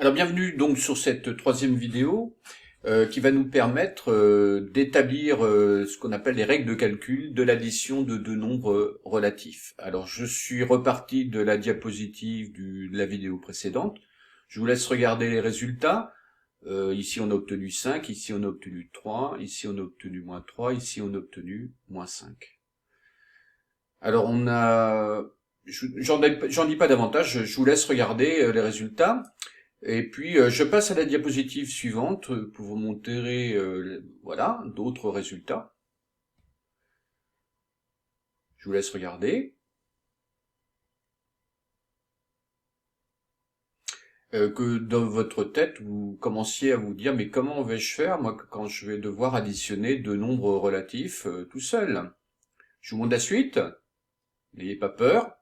Alors bienvenue donc sur cette troisième vidéo qui va nous permettre d'établir ce qu'on appelle les règles de calcul de l'addition de deux nombres relatifs. Alors je suis reparti de la diapositive de la vidéo précédente. Je vous laisse regarder les résultats. Ici on a obtenu 5, ici on a obtenu 3, ici on a obtenu moins 3, ici on a obtenu moins 5. Alors on a... J'en dis pas davantage, je vous laisse regarder les résultats. Et puis, je passe à la diapositive suivante pour vous montrer voilà, d'autres résultats. Je vous laisse regarder. Que dans votre tête, vous commenciez à vous dire, mais comment vais-je faire, moi, quand je vais devoir additionner deux nombres relatifs tout seul? Je vous montre la suite. N'ayez pas peur.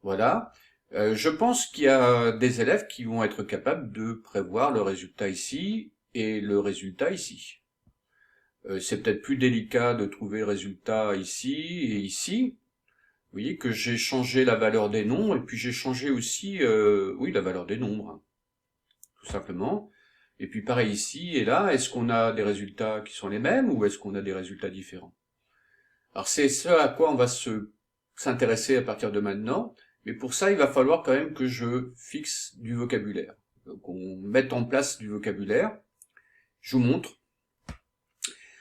Voilà. Je pense qu'il y a des élèves qui vont être capables de prévoir le résultat ici et le résultat ici. C'est peut-être plus délicat de trouver le résultat ici et ici. Vous voyez que j'ai changé la valeur des nombres et puis j'ai changé aussi oui, la valeur des nombres, hein, tout simplement. Et puis pareil ici et là, est-ce qu'on a des résultats qui sont les mêmes ou est-ce qu'on a des résultats différents? Alors c'est ce à quoi on va s'intéresser à partir de maintenant, mais pour ça il va falloir quand même que je fixe du vocabulaire, qu'on mette en place du vocabulaire. Je vous montre.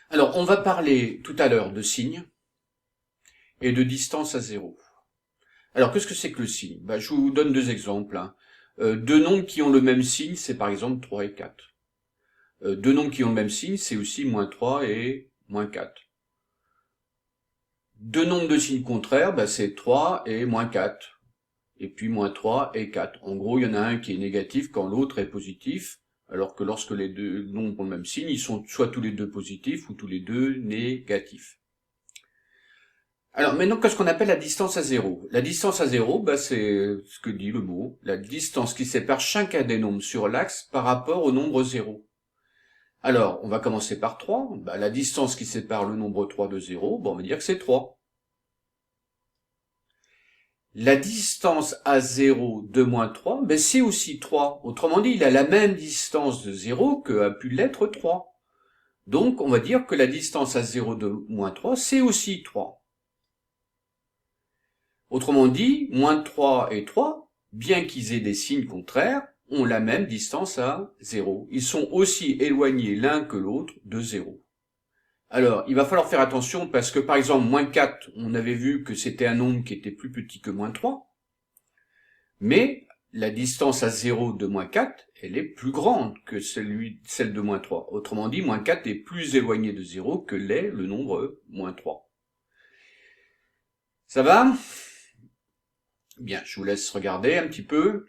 Alors on va parler tout à l'heure de signes et de distance à zéro. Alors, qu'est-ce que c'est que le signe? Je vous donne deux exemples. Hein. Deux nombres qui ont le même signe, c'est par exemple 3 et 4. Deux nombres qui ont le même signe, c'est aussi moins 3 et moins 4. Deux nombres de signes contraires, c'est 3 et moins 4. Et puis moins 3 et 4. En gros, il y en a un qui est négatif quand l'autre est positif, alors que lorsque les deux nombres ont le même signe, ils sont soit tous les deux positifs ou tous les deux négatifs. Alors maintenant, qu'est-ce qu'on appelle la distance à zéro? La distance à zéro, c'est ce que dit le mot, la distance qui sépare chacun des nombres sur l'axe par rapport au nombre 0. Alors, on va commencer par 3. La distance qui sépare le nombre 3 de 0, on va dire que c'est 3. La distance à 0 de moins 3, c'est aussi 3. Autrement dit, il a la même distance de 0 que a pu l'être 3. Donc, on va dire que la distance à 0 de moins 3, c'est aussi 3. Autrement dit, moins 3 et 3, bien qu'ils aient des signes contraires, ont la même distance à 0. Ils sont aussi éloignés l'un que l'autre de 0. Alors, il va falloir faire attention parce que, par exemple, moins 4, on avait vu que c'était un nombre qui était plus petit que moins 3, mais la distance à 0 de moins 4, elle est plus grande que celle de moins 3. Autrement dit, moins 4 est plus éloigné de 0 que l'est le nombre moins 3. Ça va ? Bien, je vous laisse regarder un petit peu.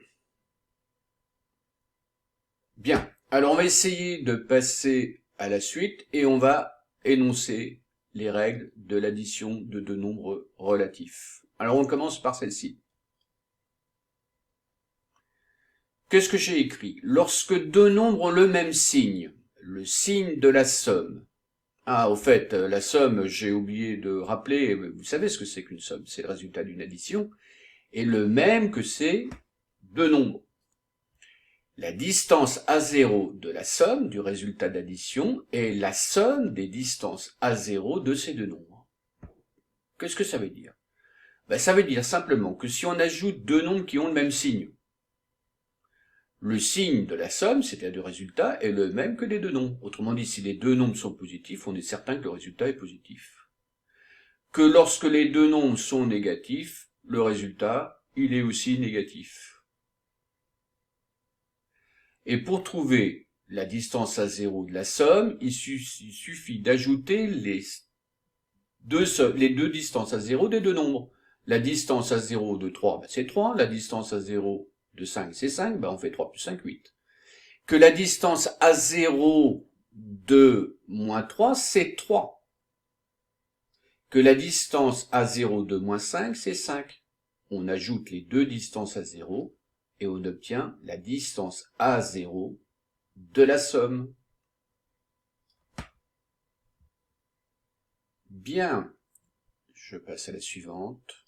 Bien, alors on va essayer de passer à la suite et on va énoncer les règles de l'addition de deux nombres relatifs. Alors on commence par celle-ci. Qu'est-ce que j'ai écrit? Lorsque deux nombres ont le même signe, le signe de la somme. Ah, au fait, la somme, j'ai oublié de rappeler, vous savez ce que c'est qu'une somme, c'est le résultat d'une addition, est le même que ces deux nombres. La distance à 0 de la somme du résultat d'addition est la somme des distances à 0 de ces deux nombres. Qu'est-ce que ça veut dire? Ça veut dire simplement que si on ajoute deux nombres qui ont le même signe, le signe de la somme, c'est-à-dire du résultat, est le même que les deux nombres. Autrement dit, si les deux nombres sont positifs, on est certain que le résultat est positif. Que lorsque les deux nombres sont négatifs, le résultat, il est aussi négatif. Et pour trouver la distance à 0 de la somme, il suffit d'ajouter les deux distances à 0 des deux nombres. La distance à 0 de 3, c'est 3. La distance à 0 de 5, c'est 5. On fait 3 plus 5, 8. Que la distance à 0 de moins 3, c'est 3. Que la distance à 0 de moins 5, c'est 5. On ajoute les deux distances à 0 et on obtient la distance à 0 de la somme. Bien, je passe à la suivante.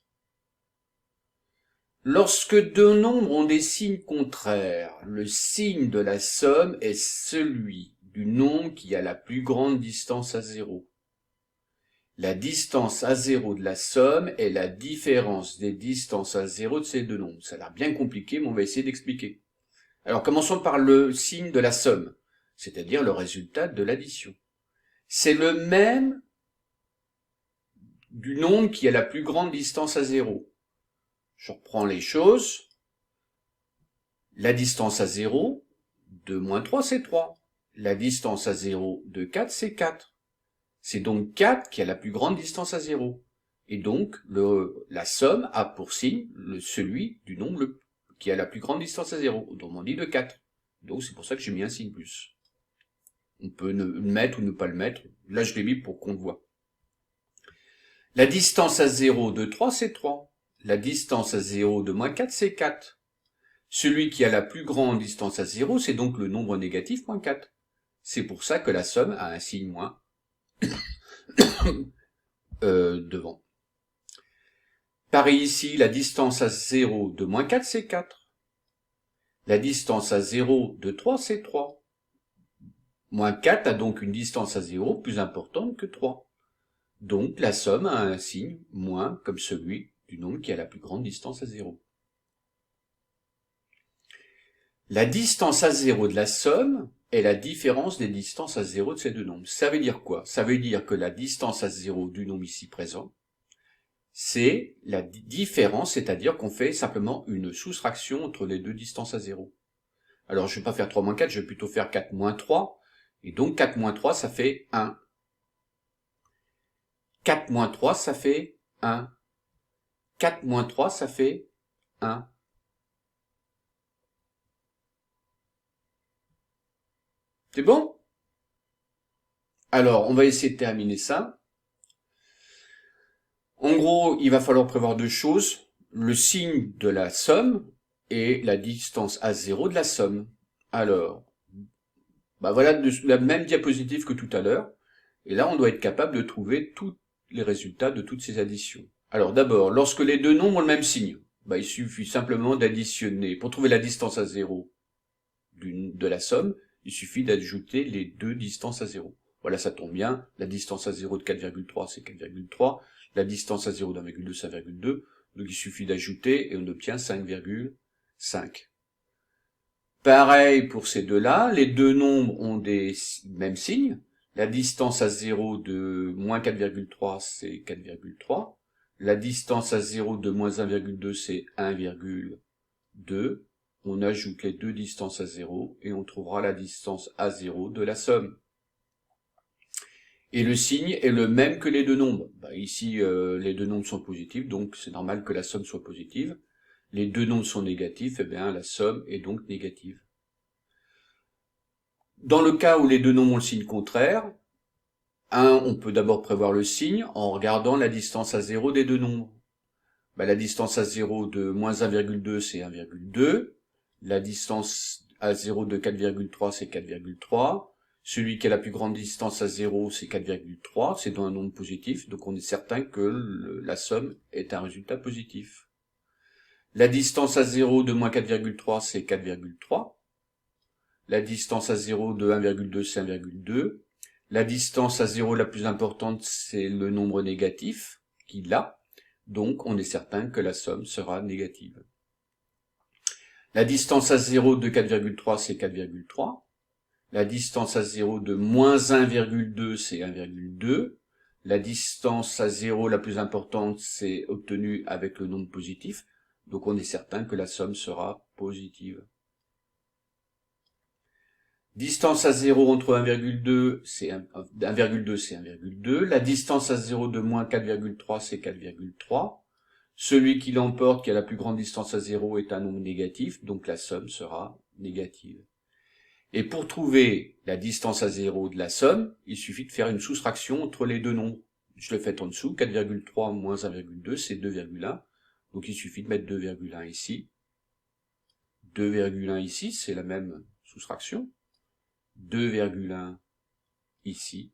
Lorsque deux nombres ont des signes contraires, le signe de la somme est celui du nombre qui a la plus grande distance à zéro. La distance à zéro de la somme est la différence des distances à zéro de ces deux nombres. Ça a l'air bien compliqué, mais on va essayer d'expliquer. Alors commençons par le signe de la somme, c'est-à-dire le résultat de l'addition. C'est le même du nombre qui a la plus grande distance à zéro. Je reprends les choses. La distance à 0 de moins 3, c'est 3. La distance à 0 de 4, c'est 4. C'est donc 4 qui a la plus grande distance à 0. Et donc, la somme a pour signe celui du nombre qui a la plus grande distance à 0, autrement dit de 4. Donc c'est pour ça que j'ai mis un signe plus. On peut le mettre ou ne pas le mettre. Là, je l'ai mis pour qu'on le voit. La distance à 0 de 3, c'est 3. La distance à 0 de moins 4, c'est 4. Celui qui a la plus grande distance à 0, c'est donc le nombre négatif moins 4. C'est pour ça que la somme a un signe moins devant. Pareil ici, la distance à 0 de moins 4, c'est 4. La distance à 0 de 3, c'est 3. Moins 4 a donc une distance à 0 plus importante que 3. Donc la somme a un signe moins comme celui du nombre qui a la plus grande distance à 0. La distance à 0 de la somme est la différence des distances à 0 de ces deux nombres. Ça veut dire quoi? Ça veut dire que la distance à 0 du nombre ici présent, c'est la différence, c'est-à-dire qu'on fait simplement une soustraction entre les deux distances à 0. Alors je ne vais pas faire 3 moins 4, je vais plutôt faire 4 moins 3, et donc 4 moins 3, ça fait 1. 4 moins 3, ça fait 1. 4 moins 3, ça fait 1. C'est bon? Alors, on va essayer de terminer ça. En gros, il va falloir prévoir deux choses. Le signe de la somme et la distance à 0 de la somme. Alors, voilà la même diapositive que tout à l'heure. Et là, on doit être capable de trouver tous les résultats de toutes ces additions. Alors d'abord, lorsque les deux nombres ont le même signe, il suffit simplement d'additionner. Pour trouver la distance à 0 de la somme, il suffit d'ajouter les deux distances à 0. Voilà, ça tombe bien. La distance à 0 de 4,3, c'est 4,3. La distance à 0 d'1,2, c'est 1,2. Donc il suffit d'ajouter et on obtient 5,5. Pareil pour ces deux-là, les deux nombres ont des mêmes signes. La distance à 0 de moins 4,3, c'est 4,3. La distance à 0 de moins 1,2, c'est 1,2. On ajoute les deux distances à 0 et on trouvera la distance à 0 de la somme. Et le signe est le même que les deux nombres. Ici, les deux nombres sont positifs, donc c'est normal que la somme soit positive. Les deux nombres sont négatifs, et bien la somme est donc négative. Dans le cas où les deux nombres ont le signe contraire, on peut d'abord prévoir le signe en regardant la distance à 0 des deux nombres. La distance à 0 de moins 1,2, c'est 1,2. La distance à 0 de 4,3, c'est 4,3. Celui qui a la plus grande distance à 0, c'est 4,3. C'est dans un nombre positif, donc on est certain que la somme est un résultat positif. La distance à 0 de moins 4,3, c'est 4,3. La distance à 0 de 1,2, c'est 1,2. La distance à 0 la plus importante, c'est le nombre négatif qu'il a. Donc, on est certain que la somme sera négative. La distance à 0 de 4,3, c'est 4,3. La distance à 0 de moins 1,2, c'est 1,2. La distance à 0 la plus importante, c'est obtenue avec le nombre positif. Donc, on est certain que la somme sera positive. Distance à 0 entre 1,2, c'est 1,2, c'est 1,2. La distance à 0 de moins 4,3, c'est 4,3. Celui qui l'emporte, qui a la plus grande distance à 0, est un nombre négatif, donc la somme sera négative. Et pour trouver la distance à 0 de la somme, il suffit de faire une soustraction entre les deux nombres. Je le fais en dessous, 4,3 moins 1,2, c'est 2,1. Donc il suffit de mettre 2,1 ici. 2,1 ici, c'est la même soustraction. 2,1 ici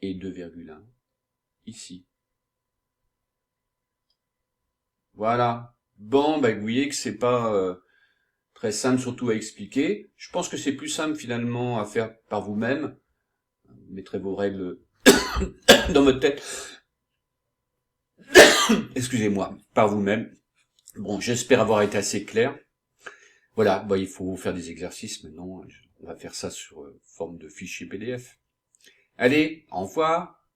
et 2,1 ici. Voilà. Bon, bah, vous voyez que c'est pas très simple, surtout à expliquer. Je pense que c'est plus simple finalement à faire par vous-même. Vous mettrez vos règles dans votre tête, excusez-moi, par vous-même. Bon, j'espère avoir été assez clair. Voilà, bah, il faut faire des exercices maintenant. On va faire ça sur forme de fichier PDF. Allez, au revoir.